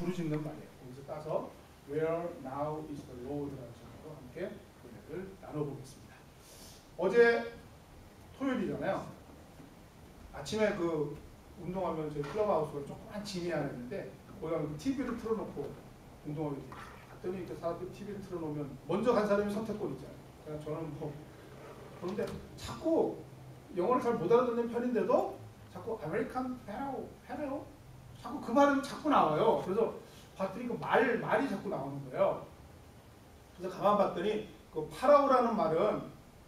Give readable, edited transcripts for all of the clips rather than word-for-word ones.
부르짖는 말이에요. 거기서 따서 Where now is the Lord라는 제목으로 함께 은혜를 나눠보겠습니다. 어제 토요일이잖아요. 아침에 그 운동하면 저희 클럽하우스가 조그만 짐이 하나 있는데 거기 가면 TV를 틀어놓고 운동하게 돼 있어요. 봤더니 그 사람들 TV를 틀어놓으면 먼저 간 사람이 선택권 있잖아요. 그러니까 저는 뭐 그런데 자꾸 영어를 잘 못 알아듣는 편인데도 자꾸 아메리칸 페레오 자꾸 그 발음이 자꾸 나와요. 그래서 봤더니 그 말이 자꾸 나오는 거예요. 그래서 가만 봤더니 그 파라오라는 말은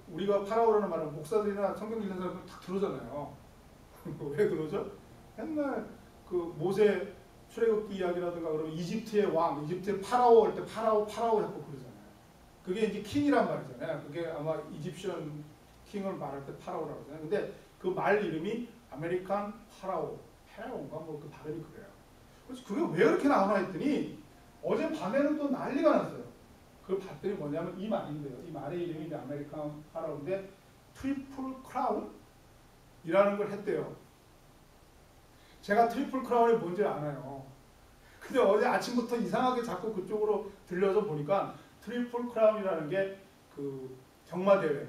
우리가 파라오라는 말은 목사들이나 성경 읽는 사람들 다 들으잖아요. 왜 그러죠? 맨날 그 모세 출애굽기 이야기라든가 그러면 이집트의 왕, 이집트의 파라오 할 때 파라오 자꾸 그러잖아요. 그게 이제 킹이란 말이잖아요. 그게 아마 이집션 킹을 말할 때 파라오라고 하잖아요. 근데 그 말 이름이 아메리칸 페라오인가 뭐 그 발음이 그래요. 그래서 그게 왜 그렇게 나오나 했더니 어제 밤에는 또 난리가 났어요. 그걸 봤더니 뭐냐면 이 말인데요. 이 말의 이름이 이제 아메리칸 파라오인데 트리플 크라운이라는 걸 했대요. 제가 트리플 크라운이 뭔지 알아요. 근데 어제 아침부터 이상하게 자꾸 그쪽으로 들려서 보니까 트리플 크라운이라는 게 그 경마대회,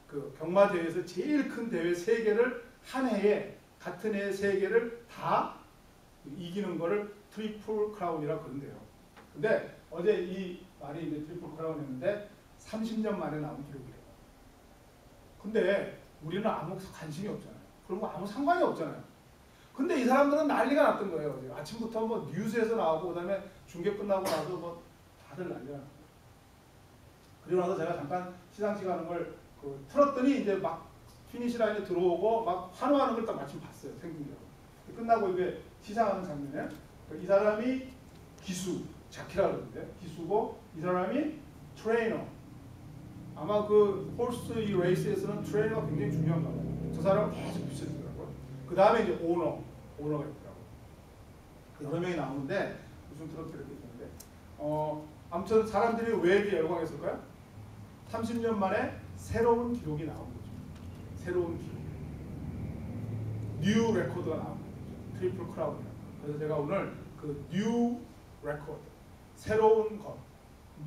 그 경마대회에서 제일 큰 대회 3개를 한 해에 같은 해에 3개를 다 이기는 거를 트리플 크라운이라고 그런대요. 근데 어제 이 말이 이제 트리플 크라운이었는데 30년 만에 나온 기록이래요. 근데 우리는 아무 관심이 없잖아요. 그런 거 아무 상관이 없잖아요. 근데 이 사람들은 난리가 났던 거예요. 어제. 아침부터 뭐 뉴스에서 나오고 그다음에 중계 끝나고 나서 뭐 다들 난리가 났어요. 그리고 나서 제가 잠깐 시상식 하는 걸 틀었더니 이제 막 피니시 라인에 들어오고 막 환호하는 걸 딱 마침 봤어요. 생중계로. 끝나고 이게 시상하는 장면에 이 사람이 기수, 자키라 그러는데 기수고 이 사람이 트레이너. 아마 그 홀스 이 레이스에서는 트레이너가 굉장히 중요한가 봐요. 저 사람은 계속 비춰주더라고요. 그 다음에 이제 오너가 있더라고요. 여러 명이 나오는데 무슨 트로트를 있는데 아무튼 사람들이 왜 이렇게 열광했을까요? 30년 만에 새로운 기록이 나온 거죠. 새로운 기록. 뉴 레코드가 나온 거죠. 트리플 크라운이라고. 그래서 제가 오늘 그 뉴 레코드, 새로운 것,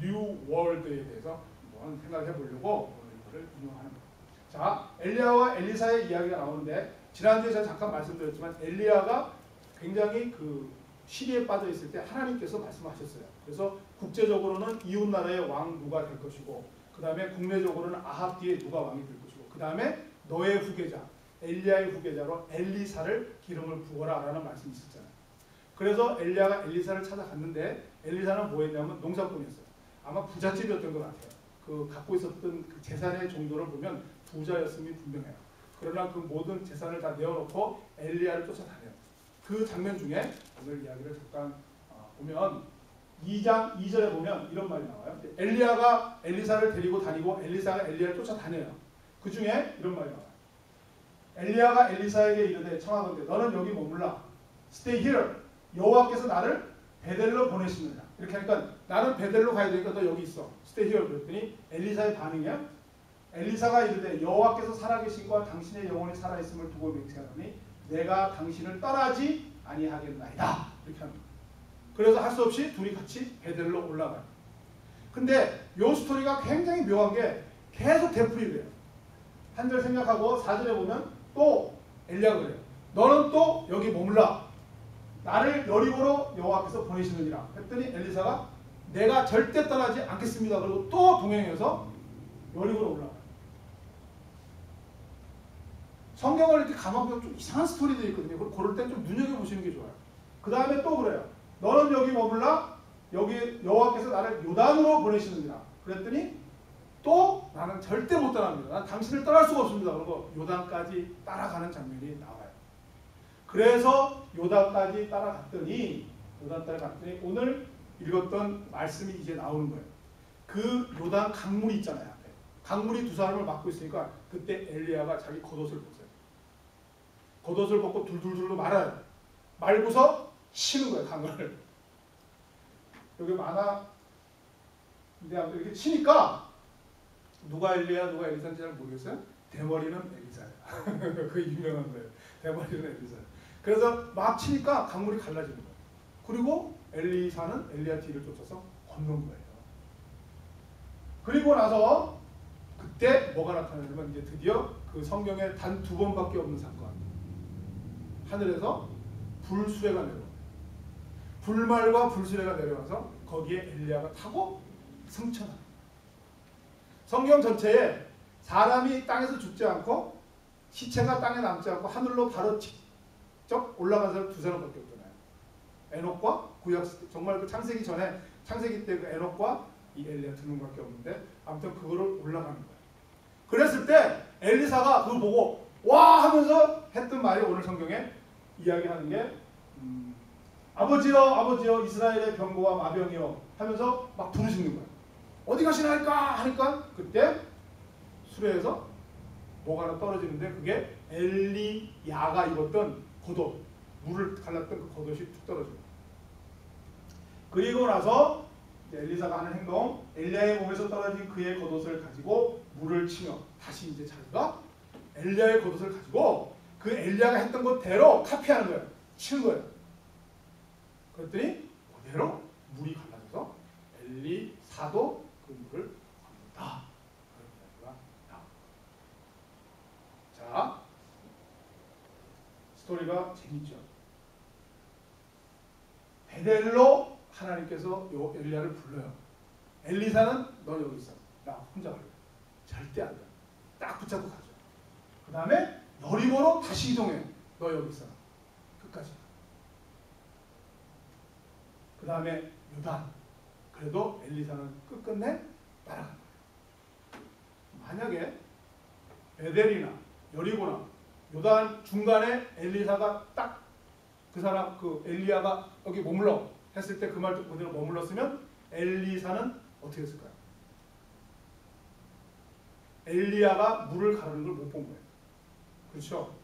뉴 월드에 대해서 한번 생각해 보려고 오늘 이거를 인용하는 거예요. 자, 엘리야와 엘리사의 이야기가 나오는데 지난주에 제가 잠깐 말씀드렸지만 엘리야가 굉장히 그 시리에 빠져 있을 때 하나님께서 말씀하셨어요. 그래서 국제적으로는 이웃 나라의 왕 누가 될 것이고 그 다음에 국내적으로는 아합 뒤에 누가 왕이 될 것이고 그 다음에 너의 후계자 엘리야의 후계자로 엘리사를 기름을 부어라 라는 말씀이 있었잖아요. 그래서 엘리야가 엘리사를 찾아갔는데 엘리사는 뭐 했냐면 농사꾼이었어요. 아마 부잣집이었던 것 같아요. 그 갖고 있었던 그 재산의 정도를 보면 부자였음이 분명해요. 그러나 그 모든 재산을 다 내어놓고 엘리야를 쫓아다녀요. 그 장면 중에 오늘 이야기를 잠깐 보면 2장 2절에 보면 이런 말이 나와요. 엘리야가 엘리사를 데리고 다니고 엘리사가 엘리야를 쫓아다녀요. 그 중에 이런 말이 나와요. 엘리야가 엘리사에게 이르되 청하건대 너는 여기 머물라. Stay here. 여호와께서 나를 베델로 보내시느니라. 이렇게 하니까 나는 베델로 가야 되니까 너 여기 있어. Stay here. 그랬더니 엘리사의 반응이야. 엘리사가 이르되 여호와께서 살아계신과 당신의 영혼이 살아있음을 두고 맹세하노니 내가 당신을 떠나지 아니하겠나이다. 이렇게 합니다. 그래서 할 수 없이 둘이 같이 베델로 올라가요. 근데 이 스토리가 굉장히 묘한 게 계속 되풀이 돼요. 한 절 생각하고 4절에 보면 또 엘리야가 그래요. 너는 또 여기 머물라. 나를 여리고로 여호와께서 보내시느니라. 했더니 엘리사가 내가 절대 떠나지 않겠습니다. 그리고 또 동행해서 여리고로 올라가요. 성경을 이렇게 가만 보면 좀 이상한 스토리들이 있거든요. 그럴 땐 좀 눈여겨보시는 게 좋아요. 그 다음에 또 그래요. 너는 여기 머물라. 여기 여호와께서 나를 요단으로 보내시느니라. 그랬더니 또 나는 절대 못 떠납니다. 난 당신을 떠날 수가 없습니다. 그리고 요단까지 따라가는 장면이 나와요. 그래서 요단까지 따라갔더니 오늘 읽었던 말씀이 이제 나오는 거예요. 그 요단 강물이 있잖아요. 앞에. 강물이 두 사람을 막고 있으니까 그때 엘리야가 자기 겉옷을 벗어요. 겉옷을 벗고 둘둘둘로 말아요. 말고서 치는 거예요. 강을. 여기 만화 이렇게 치니까 누가 엘리야 누가 엘리사인지 잘 모르겠어요. 대머리는 엘리사예요. 그게 유명한 거예요. 대머리는 엘리사예요. 그래서 막 치니까 강물이 갈라지는 거예요. 그리고 엘리사는 엘리야 뒤를 쫓아서 걷는 거예요. 그리고 나서 그때 뭐가 나타나냐면 이제 드디어 그 성경에 단 2번밖에 없는 사건. 하늘에서 불수레가 내려와. 불말과 불수레가 내려와서 거기에 엘리야가 타고 승천합니다. 성경 전체에 사람이 땅에서 죽지 않고 시체가 땅에 남지 않고 하늘로 바로 직접 올라간 사람 2사람밖에 없잖아요. 에녹과 구약 정말 그 창세기 전에 창세기 때 그 에녹과 이 엘리야 2명밖에 없는데 아무튼 그거를 올라가는 거예요. 그랬을 때 엘리사가 그거 보고 와 하면서 했던 말이 오늘 성경에 이야기하는 게 아버지여 아버지여 이스라엘의 병거와 마병이여 하면서 막 부르시는 거예요. 어디 가시나이까 하니까 그때 수레에서 뭐가 하나 떨어지는데 그게 엘리야가 입었던 겉옷, 물을 갈랐던 그 겉옷이 툭 떨어져요. 그리고 나서 엘리사가 하는 행동, 엘리야의 몸에서 떨어진 그의 겉옷을 가지고 물을 치며 다시 이제 자기가 엘리야의 겉옷을 가지고 그 엘리야가 했던 것대로 카피하는 거예요. 치는 거예요. 그랬더니 그대로 물이 갈라져서 엘리사도 그 물을 건넌다. 그런 이야기가 나옵니다. 자, 스토리가 재밌죠. 베델로 하나님께서 요 엘리야를 불러요. 엘리사는 너 여기 있어. 나 혼자 갈래. 절대 안 돼. 딱 붙잡고 가죠. 그 다음에 여리고로 다시 이동해. 너 여기 있어. 끝까지. 그 다음에 요단. 그래도 엘리사는 끝끝내 따라간 거예요. 만약에 베델이나 여리고나 요단 중간에 엘리사가 딱 그 사람 그 엘리야가 여기 머물러 했을 때 그 말 듣고 그대로 머물렀으면 엘리사는 어떻게 했을까요? 엘리야가 물을 가르는 걸 못 본 거예요. 그렇죠?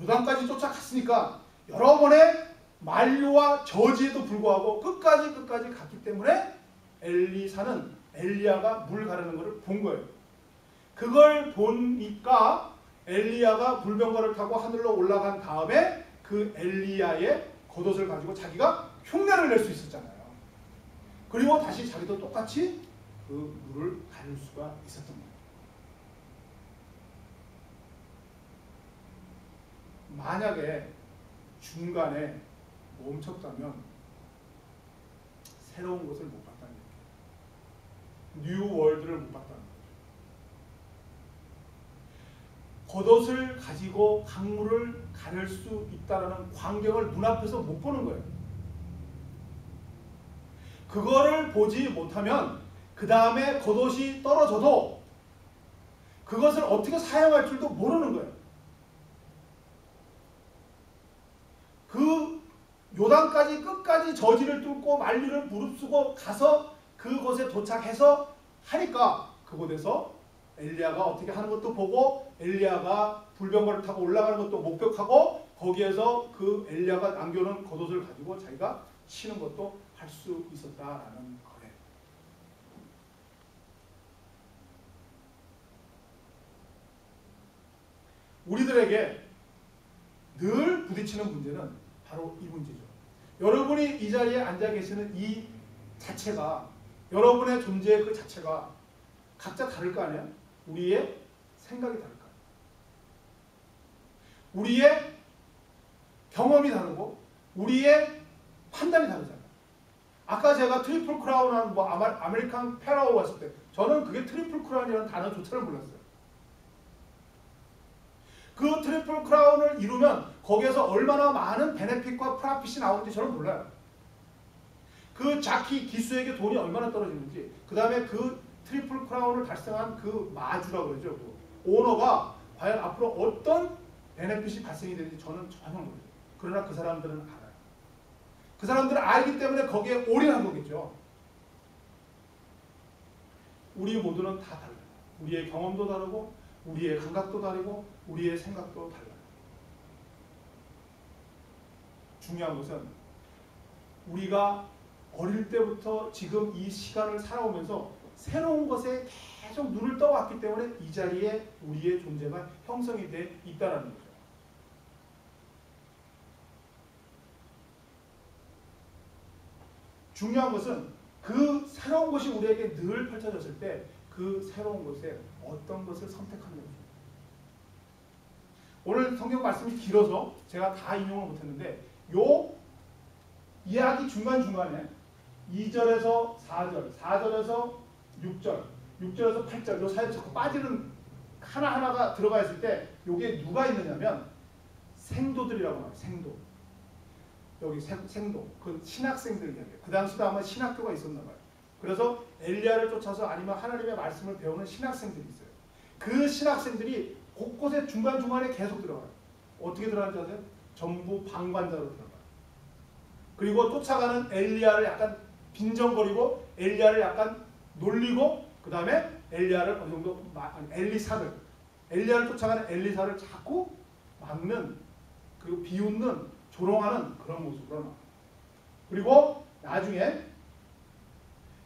요단까지 쫓아갔으니까 여러 번의 만류와 저지에도 불구하고 끝까지 갔기 때문에 엘리사는 엘리야가 물 가르는 것을 본 거예요. 그걸 보니까 엘리야가 불병거를 타고 하늘로 올라간 다음에 그 엘리야의 겉옷을 가지고 자기가 흉내를 낼 수 있었잖아요. 그리고 다시 자기도 똑같이 그 물을 가를 수가 있었던 거예요. 만약에 중간에 멈췄다면 새로운 것을 못 봤다는 얘기예요. 뉴 월드를 못 봤다는 거예요. 겉옷을 가지고 강물을 가를 수 있다는 광경을 눈앞에서 못 보는 거예요. 그거를 보지 못하면 그 다음에 겉옷이 떨어져도 그것을 어떻게 사용할 줄도 모르는 거예요. 그 요단까지 끝까지 저지를 뚫고 만리를 무릅쓰고 가서 그곳에 도착해서 하니까 그곳에서 엘리야가 어떻게 하는 것도 보고 엘리야가 불병거를 타고 올라가는 것도 목격하고 거기에서 그 엘리야가 남겨놓은 겉옷을 가지고 자기가 치는 것도 할 수 있었다라는 거예요. 우리들에게 늘 부딪히는 문제는 바로 이 문제죠. 여러분이 이 자리에 앉아 계시는 이 자체가 여러분의 존재의 그 자체가 각자 다를 거 아니에요? 우리의 생각이 다를 거 아니에요? 우리의 경험이 다르고 우리의 판단이 다르잖아요. 아까 제가 트리플 크라운한 뭐 아메리칸 페라오 왔을 때 저는 그게 트리플 크라운이라는 단어조차를 몰랐어요. 그 트리플 크라운을 이루면 거기에서 얼마나 많은 베네핏과 프라핏이 나오는지 저는 몰라요. 그 자키 기수에게 돈이 얼마나 떨어지는지, 그 다음에 그 트리플 크라운을 달성한 그 마주라고 그러죠. 그 오너가 과연 앞으로 어떤 베네핏이 발생이 되는지 저는 전혀 모르죠. 그러나 그 사람들은 알아요. 그 사람들은 알기 때문에 거기에 올인한 거겠죠. 우리 모두는 다 달라요. 우리의 경험도 다르고 우리의 감각도 다르고 우리의 생각도 달라요. 중요한 것은 우리가 어릴 때부터 지금 이 시간을 살아오면서 새로운 것에 계속 눈을 떠왔기 때문에 이 자리에 우리의 존재가 형성이 돼 있다는 거죠. 중요한 것은 그 새로운 것이 우리에게 늘 펼쳐졌을 때 그 새로운 것에 어떤 것을 선택하는 거죠. 오늘 성경 말씀이 길어서 제가 다 인용을 못했는데 요 이야기 중간중간에 2절에서 4절, 4절에서 6절, 6절에서 8절 요 사이에 자꾸 빠지는 하나하나가 들어가 있을 때 요게 누가 있느냐면 생도들이라고 말해요. 생도. 여기 생도. 그 신학생들 이야기예요. 그 당시도 아마 신학교가 있었나 봐요. 그래서 엘리야를 쫓아서 아니면 하나님의 말씀을 배우는 신학생들이 있어요. 그 신학생들이 곳곳에 중간중간에 계속 들어가요. 어떻게 들어가는지 아세요? 전부 방관자로 들어가요. 그리고 쫓아가는 엘리야를 약간 빈정거리고 엘리야를 약간 놀리고 그 다음에 엘리야를 어느 정도 엘리야를 쫓아가는 엘리사를 자꾸 막는 그리고 비웃는 조롱하는 그런 모습으로 나와요. 그리고 나중에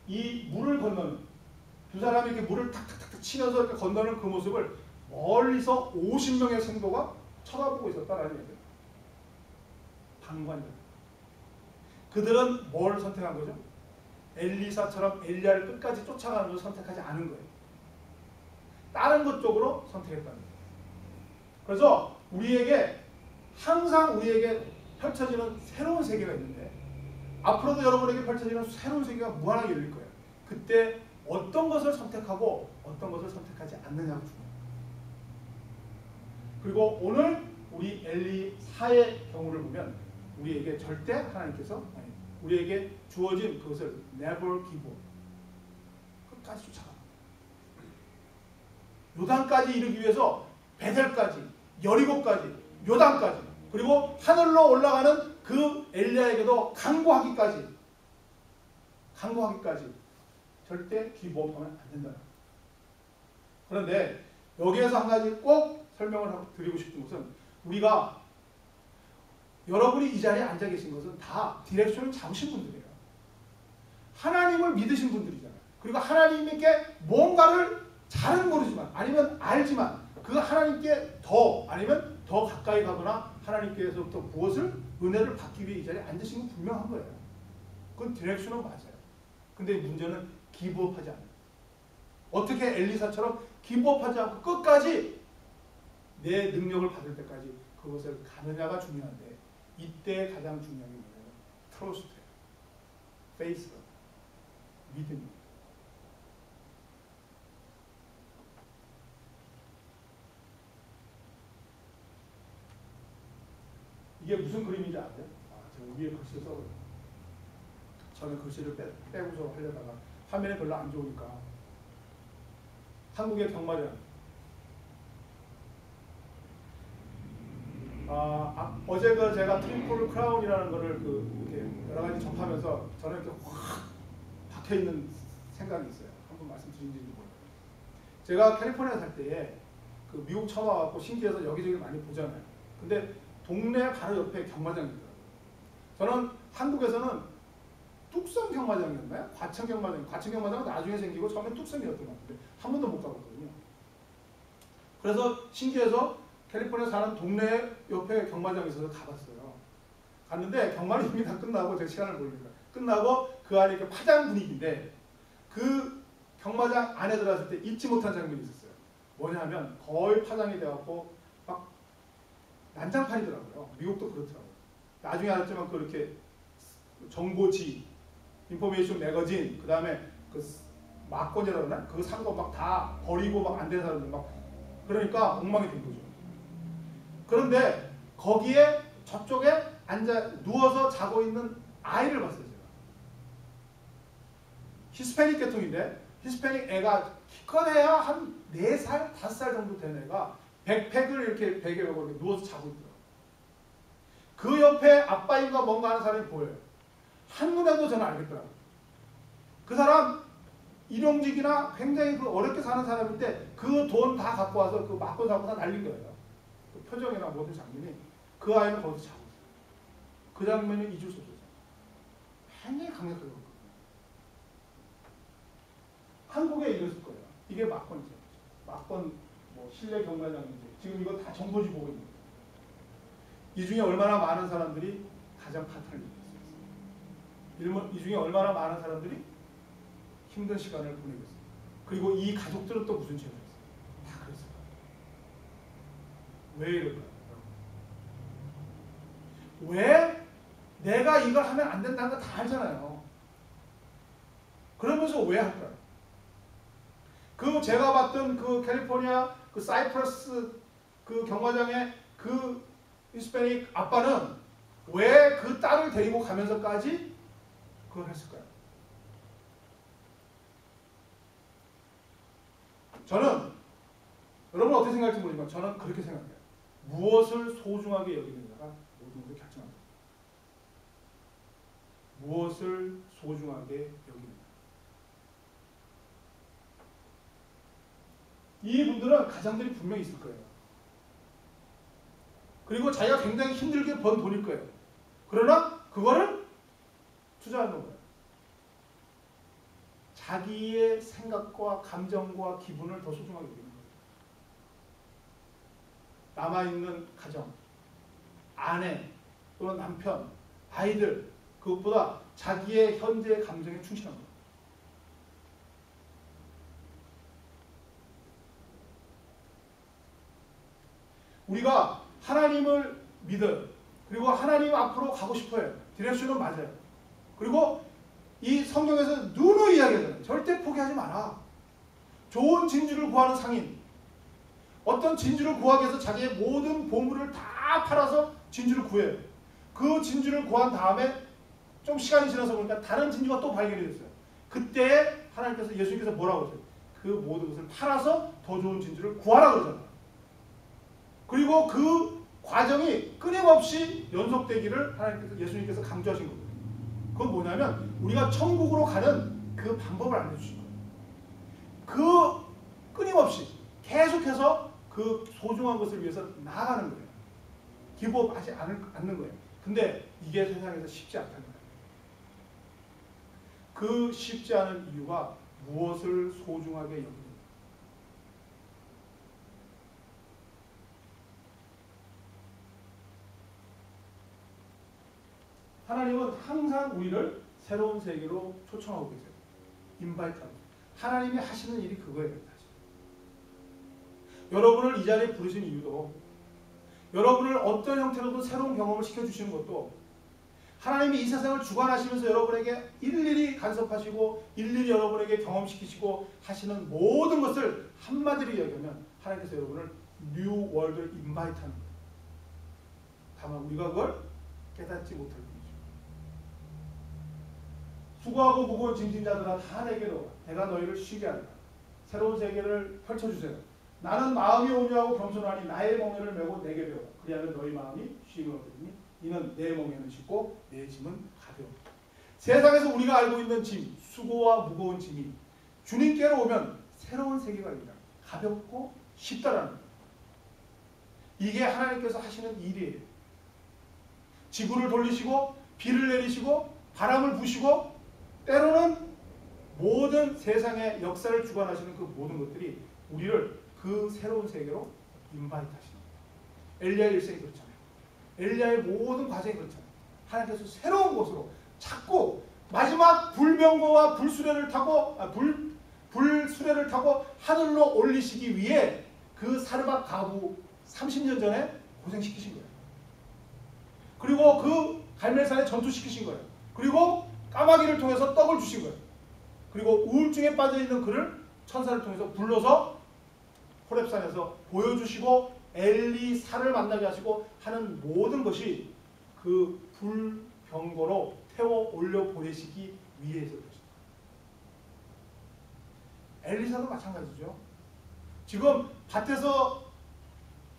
이 물을 건너는 두 사람이 이렇게 물을 탁탁탁 치면서 이렇게 건너는 그 모습을 멀리서 50명의 생도가 쳐다보고 있었다라는 얘기예요. 방관자. 그들은 뭘 선택한 거죠? 엘리사처럼 엘리야를 끝까지 쫓아가는 것을 선택하지 않은 거예요. 다른 것 쪽으로 선택했다는 거예요. 그래서 우리에게 항상 우리에게 펼쳐지는 새로운 세계가 있는데 앞으로도 여러분에게 펼쳐지는 새로운 세계가 무한하게 열릴 거예요. 그때 어떤 것을 선택하고 어떤 것을 선택하지 않느냐가 중요해요. 그리고 오늘 우리 엘리사의 경우를 보면 우리에게 절대 하나님께서 우리에게 주어진 그것을 never give up. 끝까지 쫓아가. 요단까지 이르기 위해서 베델까지, 여리고까지, 요단까지, 그리고 하늘로 올라가는 그 엘리야에게도 강구하기까지 절대 give up 하면 안 된다. 그런데 여기에서 한 가지 꼭 설명을 드리고 싶은 것은 우리가 여러분이 이 자리에 앉아 계신 것은 다 디렉션을 잡으신 분들이에요. 하나님을 믿으신 분들이잖아요. 그리고 하나님께 뭔가를 잘은 모르지만 아니면 알지만 그 하나님께 아니면 더 가까이 가거나 하나님께서부터 무엇을 은혜를 받기 위해 이 자리에 앉으신 건 분명한 거예요. 그건 디렉션은 맞아요. 근데 문제는 기브업하지 않아요. 어떻게 엘리사처럼 기브업하지 않고 끝까지 내 능력을 받을 때까지 그것을 가느냐가 중요한데 이때 가장 중요한 게 뭐냐면 트러스트예요. 페이스가 믿음이에요. 이게 무슨 그림인지 아세요? 제가 위에 글씨 써요. 저는 글씨를 빼고서 하려다가 화면이 별로 안 좋으니까 한국의 경마장 어제 제가 트리플 크라운이라는 거를 이렇게 여러 가지 접하면서 저는 이렇게 확 박혀 있는 생각이 있어요. 한번 말씀드린지도 모르겠어요. 제가 캘리포니아 살 때에 그 미국 처음 와갖고 신기해서 여기저기 많이 보잖아요. 근데 동네 바로 옆에 경마장이 있더라고요. 저는 한국에서는 뚝섬 경마장이었나요? 과천 경마장은 나중에 생기고 처음엔 뚝섬이었던 것 같은데 한 번도 못 가봤거든요. 그래서 신기해서 캘리포니아 사는 동네 옆에 경마장이 있어서 가봤어요. 갔는데 경마는 이미 다 끝나고 제가 시간을 보니까 끝나고 그 안에 이렇게 파장 분위기인데 그 경마장 안에 들어갔을 때 잊지 못한 장면이 있었어요. 뭐냐면 거의 파장이 돼갖고 막 난장판이더라고요. 미국도 그렇더라고요. 나중에 알았지만 그렇게 정보지, 인포메이션 매거진, 그 다음에 그 막권이라고 하나? 그거 산 거 막 다 버리고 막 안 된 사람들 막 그러니까 엉망이 된 거죠. 그런데 거기에 저쪽에 누워서 자고 있는 아이를 봤어요. 제가. 히스패닉 계통인데 히스패닉 애가 기껏 해야 한 4살, 5살 정도 된 애가 백팩을 이렇게 베개에 걸고 누워서 자고 있더라고요. 그 옆에 아빠인가 뭔가 하는 사람이 보여요. 한눈에도 저는 알겠더라고요. 그 사람 일용직이나 굉장히 어렵게 사는 사람인데 그 돈 다 갖고 와서 그 막고 사고 다 날린 거예요. 그 표정이나 모든 장면이 그 아이는 거기서 자고 있어요. 그 장면이 잊을 수 없어요. 굉장히 강력하거든요. 한국에 이랬을 거예요. 이게 막권이죠. 막권 뭐 실내 경마장인지 지금 이거 다 정보지 보고 있는 거예요. 이 중에 얼마나 많은 사람들이 가장 파탄을 입었어요. 이 중에 얼마나 많은 사람들이 힘든 시간을 보내겠어요. 그리고 이 가족들은 또 무슨 죄를 했어요? 다 그랬어요. 왜 이럴까요? 왜? 내가 이걸 하면 안 된다는 거 다 알잖아요. 그러면서 왜 할까요? 그 제가 봤던 그 캘리포니아 그 사이프러스 그 경마장의 그 히스패닉 아빠는 왜 그 딸을 데리고 가면서까지 그걸 했을까요? 저는 여러분 어떻게 생각할지 모르지만 저는 그렇게 생각해요. 무엇을 소중하게 여기느냐가 모든 것을 결정합니다. 무엇을 소중하게 여기느냐. 이분들은 가장들이 분명히 있을 거예요. 그리고 자기가 굉장히 힘들게 번 돈일 거예요. 그러나 그거를 투자하는 거예요. 자기의 생각과 감정과 기분을 더 소중하게 여기는 거예요. 남아있는 가정, 아내 또는 남편, 아이들 그것보다 자기의 현재 감정에 충실한 거예요. 우리가 하나님을 믿어요. 그리고 하나님 앞으로 가고 싶어요. 디렉션은 맞아요. 그리고 이 성경에서 누누이 이야기하잖아요. 절대 포기하지 마라. 좋은 진주를 구하는 상인. 어떤 진주를 구하기 위해서 자기의 모든 보물을 다 팔아서 진주를 구해요. 그 진주를 구한 다음에 좀 시간이 지나서 보니까 다른 진주가 또 발견이 됐어요. 그때 하나님께서 예수님께서 뭐라고 하세요? 그 모든 것을 팔아서 더 좋은 진주를 구하라 그러잖아요. 그리고 그 과정이 끊임없이 연속되기를 하나님께서 예수님께서 강조하신 거예요. 그건 뭐냐면 우리가 천국으로 가는 그 방법을 알려주신 거예요. 그 끊임없이 계속해서 그 소중한 것을 위해서 나아가는 거예요. 기부하지 않는 거예요. 근데 이게 세상에서 쉽지 않다는 거예요. 그 쉽지 않은 이유가 무엇을 소중하게 여기는 하나님은 항상 우리를 새로운 세계로 초청하고 계세요. 인바이트하고. 하나님이 하시는 일이 그거예요. 사실. 여러분을 이 자리에 부르신 이유도 여러분을 어떤 형태로든 새로운 경험을 시켜주시는 것도 하나님이 이 세상을 주관하시면서 여러분에게 일일이 간섭하시고 일일이 여러분에게 경험시키시고 하시는 모든 것을 한마디로 이야기하면 하나님께서 여러분을 뉴 월드를 인바이트하는 거예요. 다만 우리가 그걸 깨닫지 못할 뿐이죠. 수고하고 무거운 짐진 자들아 다 내게로 오라. 내가 너희를 쉬게 하리라. 새로운 세계를 펼쳐주세요. 나는 마음이 온유하고 겸손하니 나의 멍에를 메고 내게 배우라. 그리하면 너희 마음이 쉼을 얻으리니 이는 내 멍에는 쉽고 내 짐은 가벼워. 세상에서 우리가 알고 있는 짐, 수고와 무거운 짐이 주님께로 오면 새로운 세계가 있다. 가볍고 쉽다라는 거예요. 이게 하나님께서 하시는 일이에요. 지구를 돌리시고 비를 내리시고 바람을 부시고 때로는 모든 세상의 역사를 주관하시는 그 모든 것들이 우리를 그 새로운 세계로 인바이트 하시는 거예요. 엘리야의 일생이 그렇잖아요. 엘리야의 모든 과정이 그렇잖아요. 하나님께서 새로운 곳으로 자꾸 마지막 불병거와 불수레를 타고 불수레를 타고 하늘로 올리시기 위해 그 사르밧 가부 30년 전에 고생시키신 거예요. 그리고 그 갈멜산에 전투시키신 거예요. 그리고 까마귀를 통해서 떡을 주신 거예요. 그리고 우울증에 빠져있는 그를 천사를 통해서 불러서 호렙산에서 보여주시고 엘리사를 만나게 하시고 하는 모든 것이 그 불병거로 태워 올려 보내시기 위해서 그렇습니다. 엘리사도 마찬가지죠. 지금 밭에서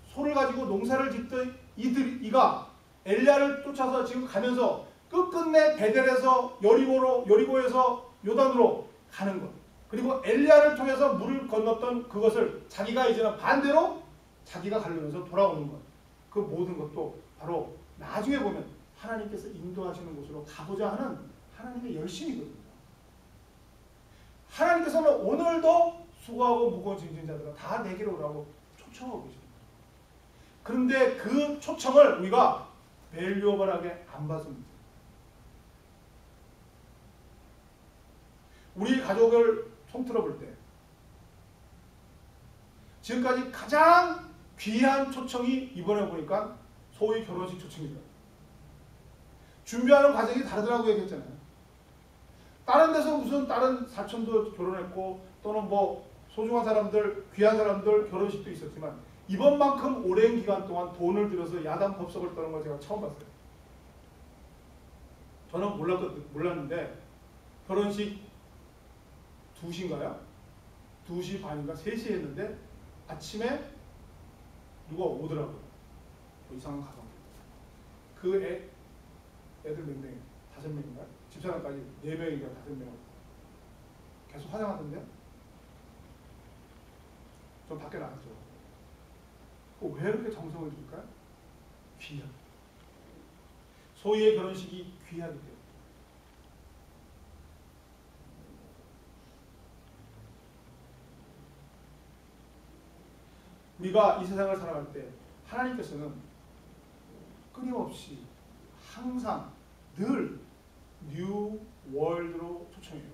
소를 가지고 농사를 짓던 이가 엘리야를 쫓아서 지금 가면서 끝끝내 베델에서 여리고에서 요단으로 가는 것. 그리고 엘리야를 통해서 물을 건넜던 그것을 자기가 이제는 반대로 자기가 가려면서 돌아오는 것. 그 모든 것도 바로 나중에 보면 하나님께서 인도하시는 곳으로 가고자 하는 하나님의 열심이거든요. 하나님께서는 오늘도 수고하고 무거운 짐진 자들아 다 내게로 오라고 초청하고 계십니다. 그런데 그 초청을 우리가 밸류어블하게 안 받습니다. 우리 가족을 통틀어 볼 때 지금까지 가장 귀한 초청이 이번에 보니까 소위 결혼식 초청입니다. 준비하는 과정이 다르더라고 얘기했잖아요. 다른 데서 무슨 다른 사촌도 결혼했고 또는 뭐 소중한 사람들, 귀한 사람들 결혼식도 있었지만 이번만큼 오랜 기간 동안 돈을 들여서 야단 법석을 떠는 걸 제가 처음 봤어요. 저는 몰랐는데 결혼식 2시인가요? 2시 반인가 3시에 했는데 아침에 누가 오더라고요. 이상한 가방. 그 애들 몇 명이에요? 5명인가요? 집사람까지 4명인가 5명. 계속 화장하던데요? 좀 밖에 나갔죠. 왜 이렇게 정성을 줄까요? 귀하다. 소희의 결혼식이 귀하기 때문에. 우리가 이 세상을 살아갈 때 하나님께서는 끊임없이 항상 늘 뉴 월드로 초청해요.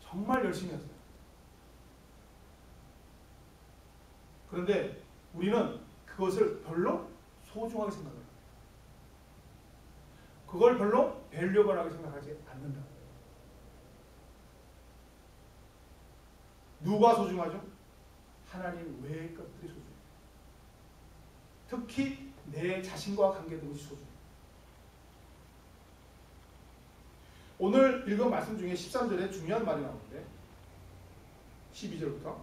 정말 열심히 했어요. 그런데 우리는 그것을 별로 소중하게 생각해요. 그걸 별로 밸류able 생각하지 않는다. 누가 소중하죠? 하나님 외의 것들이 소중해요. 특히 내 자신과 관계된 것이 소중해요. 오늘 읽은 말씀 중에 13절에 중요한 말이 나오는데 12절부터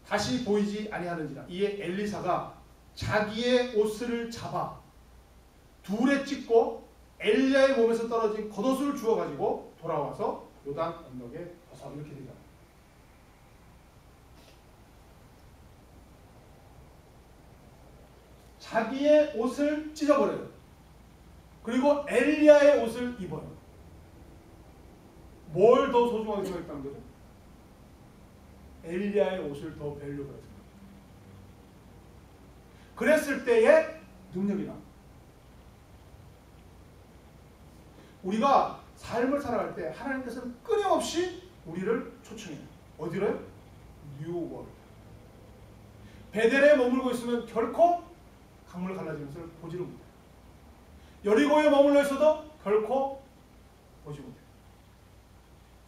다시 보이지 아니하는지라 이에 엘리사가 자기의 옷을 잡아 둘에 찢고 엘리야의 몸에서 떨어진 겉옷을 주워가지고 돌아와서 요단 언덕에 벗어 이렇게 되잖아요. 자기의 옷을 찢어버려요. 그리고 엘리야의 옷을 입어요. 뭘 더 소중하게 생각했다는 거죠? 엘리야의 옷을 더 밸류하게 생각해요. 그랬을 때의 능력이 나. 우리가 삶을 살아갈 때 하나님께서는 끊임없이 우리를 초청해요. 어디로요? 뉴 월드. 베델에 머물고 있으면 결코 강물 갈라지는 것을 보지를 못해요. 여리고에 머물러 있어도 결코 보지 못해요.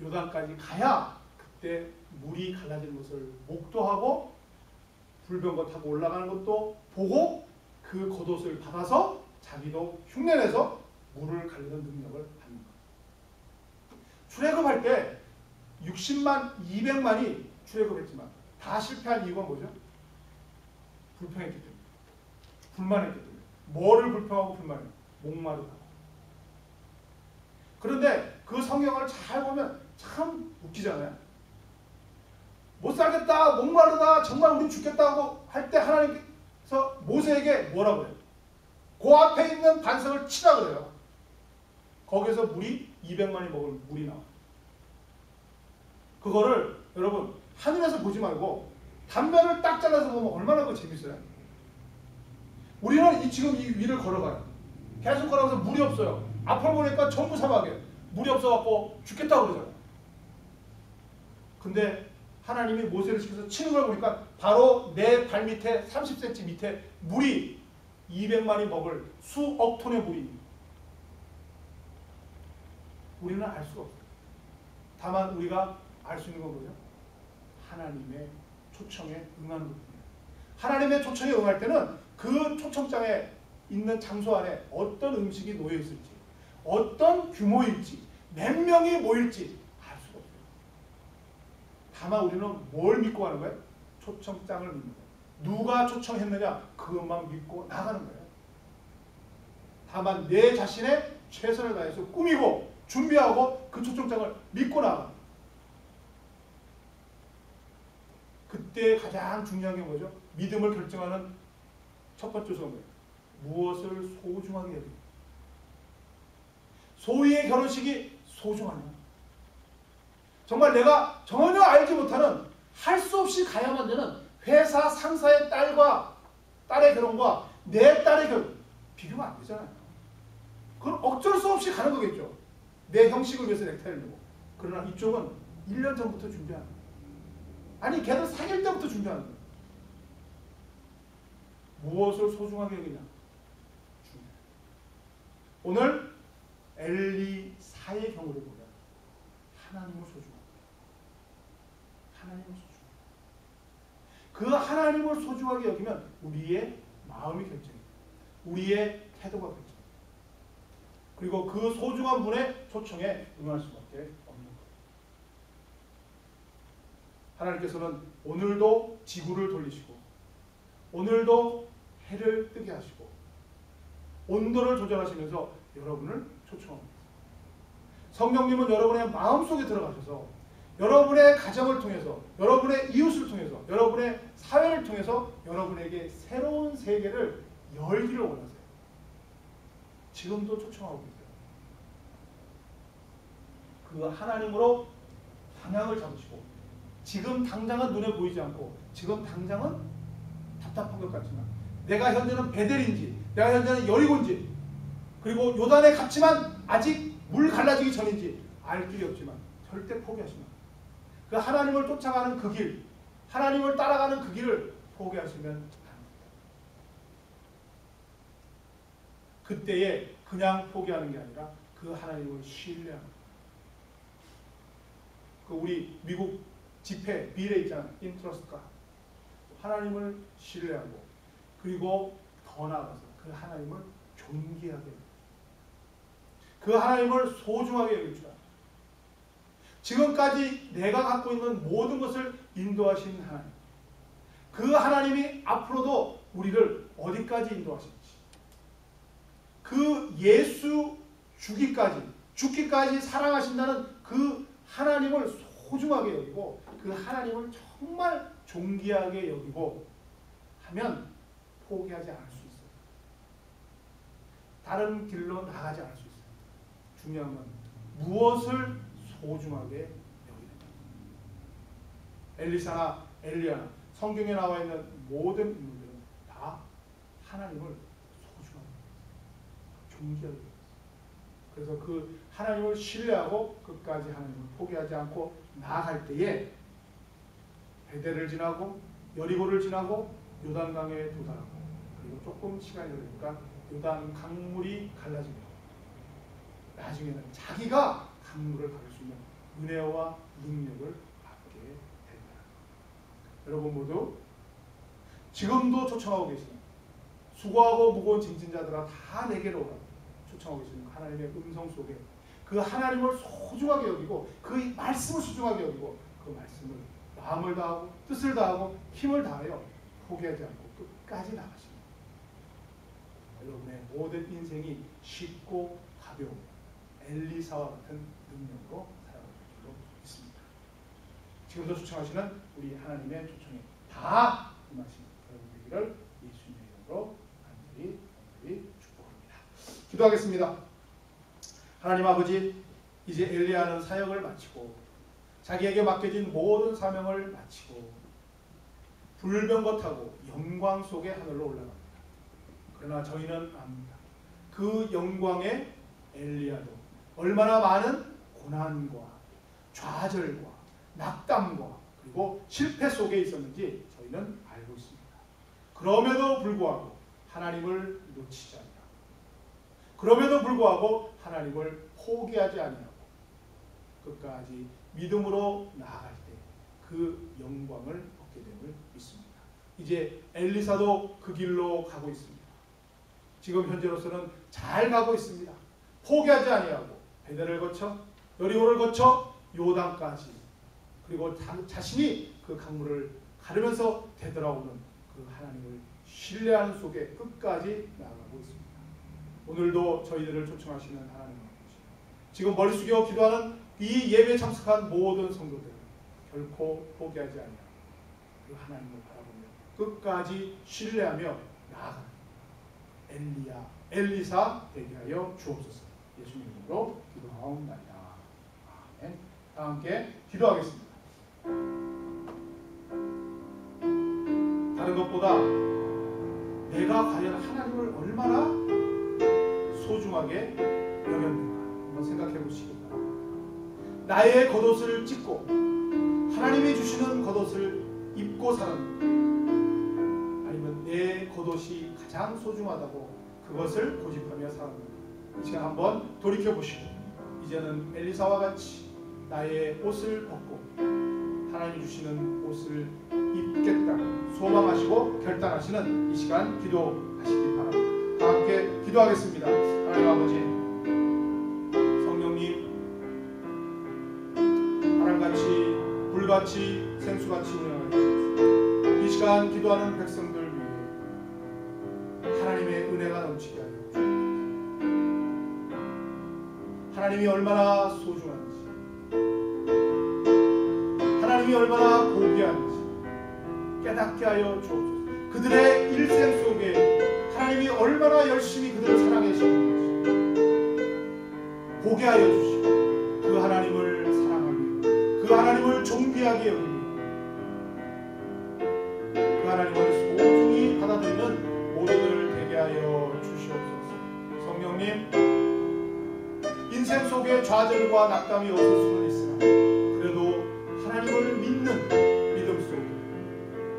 요단까지 가야 그때 물이 갈라지는 것을 목도하고 불병거 타고 올라가는 것도 보고 그 겉옷을 받아서 자기도 흉내내서 물을 갈리는 능력을 받는 거예요. 출애굽할 때 60만, 200만이 출애굽했지만 다 실패한 이유가 뭐죠? 불평했기 때문에. 불만했기 때문에. 뭐를 불평하고 불만해요? 목마르다. 그런데 그 성경을 잘 보면 참 웃기잖아요. 못 살겠다, 목마르다, 정말 우리 죽겠다고 할 때 하나님께서 모세에게 뭐라고 해요? 그 앞에 있는 반석을 치라 그래요. 거기서 물이 200만이 먹을 물이 나와요. 그거를 여러분 하늘에서 보지 말고 단면을 딱 잘라서 보면 얼마나 그 재밌어요. 우리는 지금 이 위를 걸어가요. 계속 걸어가서 물이 없어요. 앞을 보니까 전부 사막이에요. 물이 없어갖고 죽겠다고 그러잖아요. 근데 하나님이 모세를 시켜서 치는 걸 보니까 바로 내 발 밑에 30cm 밑에 물이 200만이 먹을 수억 톤의 물이 있는 거예요. 우리는 알 수가 없어요. 다만 우리가 알 수 있는 건 뭐죠? 하나님의 초청에 응하는 것뿐이에요. 하나님의 초청에 응할 때는 그 초청장에 있는 장소 안에 어떤 음식이 놓여 있을지, 어떤 규모일지, 몇 명이 모일지 알 수가 없어요. 다만 우리는 뭘 믿고 가는 거예요? 초청장을 믿는 거예요. 누가 초청했느냐 그것만 믿고 나가는 거예요. 다만 내 자신의 최선을 다해서 꾸미고 준비하고 그 초청장을 믿고 나가. 그때 가장 중요한 게 뭐죠? 믿음을 결정하는 첫 번째 요소가 뭐예요? 무엇을 소중하게 해야 돼요? 소희의 결혼식이 소중하냐? 정말 내가 전혀 알지 못하는 할 수 없이 가야만 되는 회사 상사의 딸의 결혼과 내 딸의 결혼 비교가 안 되잖아요. 그건 어쩔 수 없이 가는 거겠죠. 내 형식을 위해서 넥타이를 메고. 그러나 이쪽은 1년 전부터 준비하는 거예요. 아니 걔는 사귈 때부터 준비하는 거예요. 무엇을 소중하게 여기냐? 오늘 엘리사의 경우를 보면 하나님을 소중합니다. 하나님을 소중합니다. 그 하나님을 소중하게 여기면 우리의 마음이 결정입니다. 우리의 태도가 결정입니다. 그리고 그 소중한 분의 초청에 응할 수밖에 없는 거예요. 하나님께서는 오늘도 지구를 돌리시고 오늘도 해를 뜨게 하시고 온도를 조절하시면서 여러분을 초청합니다. 성령님은 여러분의 마음속에 들어가셔서 여러분의 가정을 통해서 여러분의 이웃을 통해서 여러분의 사회를 통해서 여러분에게 새로운 세계를 열기를 원하세요. 지금도 초청하고 계세요. 그 하나님으로 방향을 잡으시고 지금 당장은 눈에 보이지 않고 지금 당장은 답답한 것 같지만 내가 현재는 베델인지 내가 현재는 여리고인지 그리고 요단에 갔지만 아직 물 갈라지기 전인지 알 길이 없지만 절대 포기하시면 그 하나님을 쫓아가는 그 길, 하나님을 따라가는 그 길을 포기하시면 안 됩니다. 그때에 그냥 포기하는 게 아니라 그 하나님을 신뢰하는 그 우리 미국 집회 비례 있잖아요. 인트러스트가 하나님을 신뢰하고 그리고 더 나아가서 그 하나님을 존귀하게 그 하나님을 소중하게 여길 줄 알아요. 지금까지 내가 갖고 있는 모든 것을 인도하신 하나님 그 하나님이 앞으로도 우리를 어디까지 인도하실지 그 예수 죽기까지 사랑하신다는 그 하나님을 소중하게 여기고 그 하나님을 정말 존귀하게 여기고 하면 포기하지 않을 수 있어요. 다른 길로 나가지 않을 수 있어요. 중요한 건 무엇을 소중하게 여기는가. 엘리사나 엘리야나 성경에 나와 있는 모든 인물들은 다 하나님을 소중하게 존귀하게 여겼어요. 그래서 그 하나님을 신뢰하고 끝까지 하나님을 포기하지 않고 나아갈 때에 베델을 지나고 여리고를 지나고 요단강에 도달하고 그리고 조금 시간이 흐르니까 요단 강물이 갈라지고 나중에는 자기가 강물을 가를 수 있는 은혜와 능력을 받게 된다. 여러분 모두 지금도 초청하고 계시는 수고하고 무거운 짐진 자들아 다 내게로 오라 초청하고 계시는 하나님의 음성 속에 그 하나님을 소중하게 여기고 그 말씀을 소중하게 여기고 그 말씀을 마음을 다하고 뜻을 다하고 힘을 다하여 포기하지 않고 끝까지 나가십니다. 여러분의 모든 인생이 쉽고 가벼운 엘리사와 같은 능력으로 살아갈 줄로 믿습니다. 지금도 초청하시는 우리 하나님의 초청에 다 임하신 여러분 되기를 예수님의 이름으로 간절히 축복합니다. 기도하겠습니다. 하나님 아버지 이제 엘리야는 사역을 마치고 자기에게 맡겨진 모든 사명을 마치고 불병거 타고 영광 속의 하늘로 올라갑니다. 그러나 저희는 압니다. 그 영광에 엘리야도 얼마나 많은 고난과 좌절과 낙담과 그리고 실패 속에 있었는지 저희는 알고 있습니다. 그럼에도 불구하고 하나님을 놓치지 아니하고 그럼에도 불구하고 하나님을 포기하지 아니하고 끝까지 믿음으로 나아갈 때 그 영광을 얻게 됨을 믿습니다. 이제 엘리사도 그 길로 가고 있습니다. 지금 현재로서는 잘 가고 있습니다. 포기하지 아니하고 베델을 거쳐 여리고를 거쳐 요단까지 그리고 자신이 그 강물을 가르면서 되돌아오는 그 하나님을 신뢰하는 속에 끝까지 나아가고 있습니다. 오늘도 저희들을 초청하시는 하나님 아버지 지금 머리 숙여 기도하는 이 예배에 참석한 모든 성도들 결코 포기하지 아니하고 그 하나님을 바라보며 끝까지 신뢰하며 나아가는 엘리사 되게 하여 주옵소서. 예수님 이름으로 기도하옵나이다. 아멘. 다 함께 기도하겠습니다. 다른 것보다 내가 과연 하나님을 얼마나 소중하게 여겼는가 한번 한번 생각해 보시기 바랍니다. 나의 겉옷을 찢고 하나님이 주시는 겉옷을 입고 사는, 아니면 내 겉옷이 가장 소중하다고 그것을 고집하며 사는, 이 시간 한번 돌이켜 보시고 이제는 엘리사와 같이 나의 옷을 벗고 하나님이 주시는 옷을 입겠다고 소망하시고 결단하시는 이 시간 기도하시기 바랍니다. 다 함께 기도하겠습니다. 하나님 아버지, 성령님 바람같이 불같이 생수같이 운행하여 주옵소서. 이 시간 기도하는 백성들 위해 하나님의 은혜가 넘치게 하여 주옵소서. 하나님이 얼마나 소중한지, 하나님이 얼마나 고귀한지 깨닫게 하여 주옵소서. 그들의 일생 속에 하나님이 얼마나 열심히 그들을 사랑하시는지 보게 하여 주시고 그 하나님을 사랑하며 그 하나님을 존귀하게 여기며 그 하나님을 소중히 받아들이는 모두를 되게 하여 주시옵소서. 성령님, 인생 속에 좌절과 낙담이 없을 수는 있으나 그래도 하나님을 믿는 믿음 속에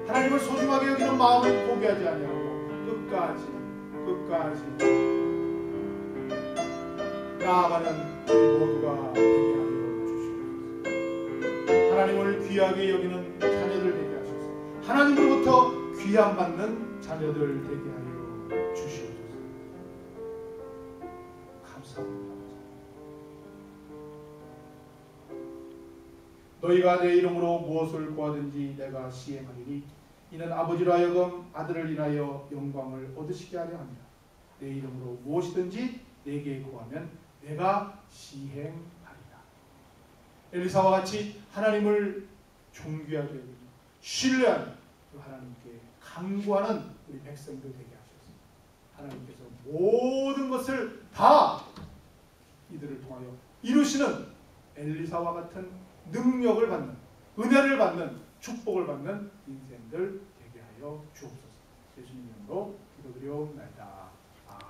하나님을 소중하게 여기는 마음을 포기하지 아니하고 끝까지 나아가는 우리 모두가 되게 하여 주시옵소서. 하나님을 귀하게 여기는 자녀들 되게 하소서. 하나님으로부터 귀함받는 자녀들 되게 하여 주시옵소서. 감사합니다. 너희가 내 이름으로 무엇을 구하든지 내가 시행하리니 이는 아버지로 하여금 아들을 인하여 영광을 얻으시게 하려 합니다. 내 이름으로 무엇이든지 내게 구하면 내가 시행하리라. 엘리사와 같이 하나님을 존귀하게 여기며 신뢰하는 그 하나님께 간구하는 우리 백성들 되게 하소서. 하나님께서 모든 것을 다 이들을 통하여 이루시는 엘리사와 같은 능력을 받는, 은혜를 받는, 축복을 받는 인생들 되게 하여 주옵소서. 예수님 이름으로 기도드리옵나이다.